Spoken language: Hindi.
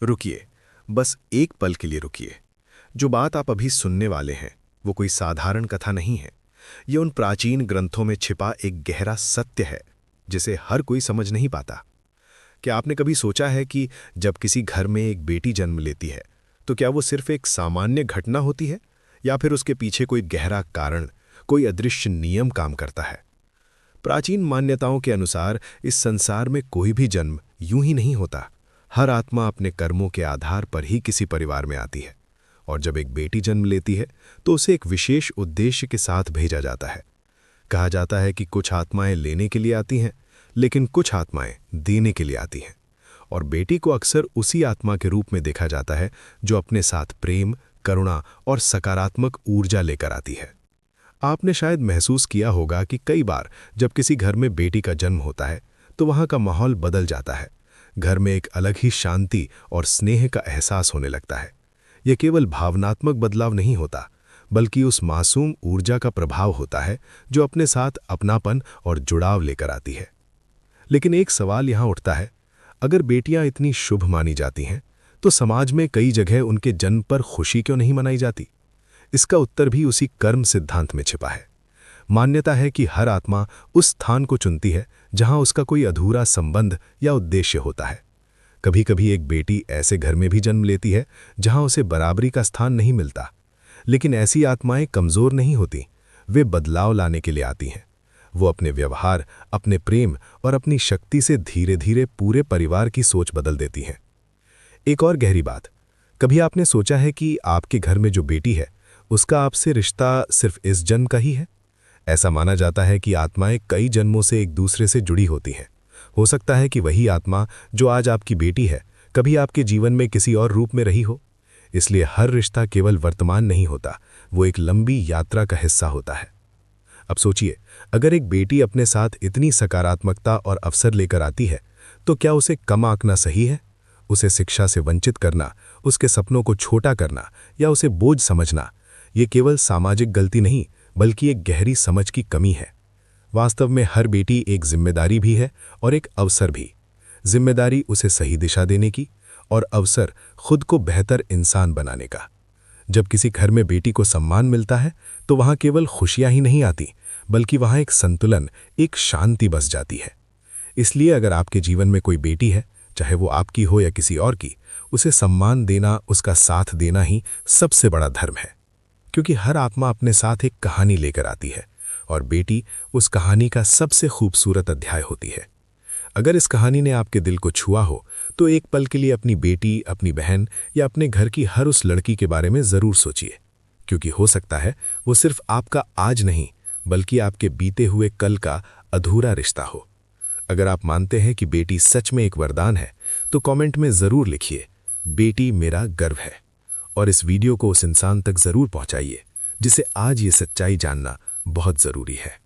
रुकिए, बस एक पल के लिए रुकिए। जो बात आप अभी सुनने वाले हैं वो कोई साधारण कथा नहीं है। ये उन प्राचीन ग्रंथों में छिपा एक गहरा सत्य है जिसे हर कोई समझ नहीं पाता। क्या आपने कभी सोचा है कि जब किसी घर में एक बेटी जन्म लेती है तो क्या वो सिर्फ एक सामान्य घटना होती है या फिर उसके पीछे कोई गहरा कारण, कोई अदृश्य नियम काम करता है? प्राचीन मान्यताओं के अनुसार इस संसार में कोई भी जन्म यूं ही नहीं होता। हर आत्मा अपने कर्मों के आधार पर ही किसी परिवार में आती है, और जब एक बेटी जन्म लेती है तो उसे एक विशेष उद्देश्य के साथ भेजा जाता है। कहा जाता है कि कुछ आत्माएं लेने के लिए आती हैं, लेकिन कुछ आत्माएं देने के लिए आती हैं, और बेटी को अक्सर उसी आत्मा के रूप में देखा जाता है जो अपने साथ प्रेम, करुणा और सकारात्मक ऊर्जा लेकर आती है। आपने शायद महसूस किया होगा कि कई बार जब किसी घर में बेटी का जन्म होता है तो वहां का माहौल बदल जाता है। घर में एक अलग ही शांति और स्नेह का एहसास होने लगता है। यह केवल भावनात्मक बदलाव नहीं होता, बल्कि उस मासूम ऊर्जा का प्रभाव होता है जो अपने साथ अपनापन और जुड़ाव लेकर आती है। लेकिन एक सवाल यहाँ उठता है, अगर बेटियां इतनी शुभ मानी जाती हैं तो समाज में कई जगह उनके जन्म पर खुशी क्यों नहीं मनाई जाती? इसका उत्तर भी उसी कर्म सिद्धांत में छिपा है। मान्यता है कि हर आत्मा उस स्थान को चुनती है जहां उसका कोई अधूरा संबंध या उद्देश्य होता है। कभी-कभी एक बेटी ऐसे घर में भी जन्म लेती है जहां उसे बराबरी का स्थान नहीं मिलता, लेकिन ऐसी आत्माएं कमजोर नहीं होती। वे बदलाव लाने के लिए आती हैं। वो अपने व्यवहार, अपने प्रेम और अपनी शक्ति से धीरे-धीरे पूरे परिवार की सोच बदल देती हैं। एक और गहरी बात, कभी आपने सोचा है कि आपके घर में जो बेटी है उसका आपसे रिश्ता सिर्फ इस जन्म का ही है? ऐसा माना जाता है कि आत्माएं कई जन्मों से एक दूसरे से जुड़ी होती हैं। हो सकता है कि वही आत्मा जो आज आपकी बेटी है कभी आपके जीवन में किसी और रूप में रही हो। इसलिए हर रिश्ता केवल वर्तमान नहीं होता, वो एक लंबी यात्रा का हिस्सा होता है। अब सोचिए, अगर एक बेटी अपने साथ इतनी सकारात्मकता और अवसर लेकर आती है तो क्या उसे कम आंकना सही है? उसे शिक्षा से वंचित करना, उसके सपनों को छोटा करना या उसे बोझ समझना, ये केवल सामाजिक गलती नहीं बल्कि एक गहरी समझ की कमी है। वास्तव में हर बेटी एक जिम्मेदारी भी है और एक अवसर भी। जिम्मेदारी उसे सही दिशा देने की और अवसर खुद को बेहतर इंसान बनाने का। जब किसी घर में बेटी को सम्मान मिलता है तो वहां केवल खुशियां ही नहीं आती, बल्कि वहां एक संतुलन, एक शांति बस जाती है। इसलिए अगर आपके जीवन में कोई बेटी है, चाहे वो आपकी हो या किसी और की, उसे सम्मान देना, उसका साथ देना ही सबसे बड़ा धर्म है। क्योंकि हर आत्मा अपने साथ एक कहानी लेकर आती है और बेटी उस कहानी का सबसे खूबसूरत अध्याय होती है। अगर इस कहानी ने आपके दिल को छुआ हो तो एक पल के लिए अपनी बेटी, अपनी बहन या अपने घर की हर उस लड़की के बारे में ज़रूर सोचिए, क्योंकि हो सकता है वो सिर्फ आपका आज नहीं बल्कि आपके बीते हुए कल का अधूरा रिश्ता हो। अगर आप मानते हैं कि बेटी सच में एक वरदान है तो कमेंट में ज़रूर लिखिए, बेटी मेरा गर्व है। और इस वीडियो को उस इंसान तक ज़रूर पहुंचाइए जिसे आज ये सच्चाई जानना बहुत ज़रूरी है।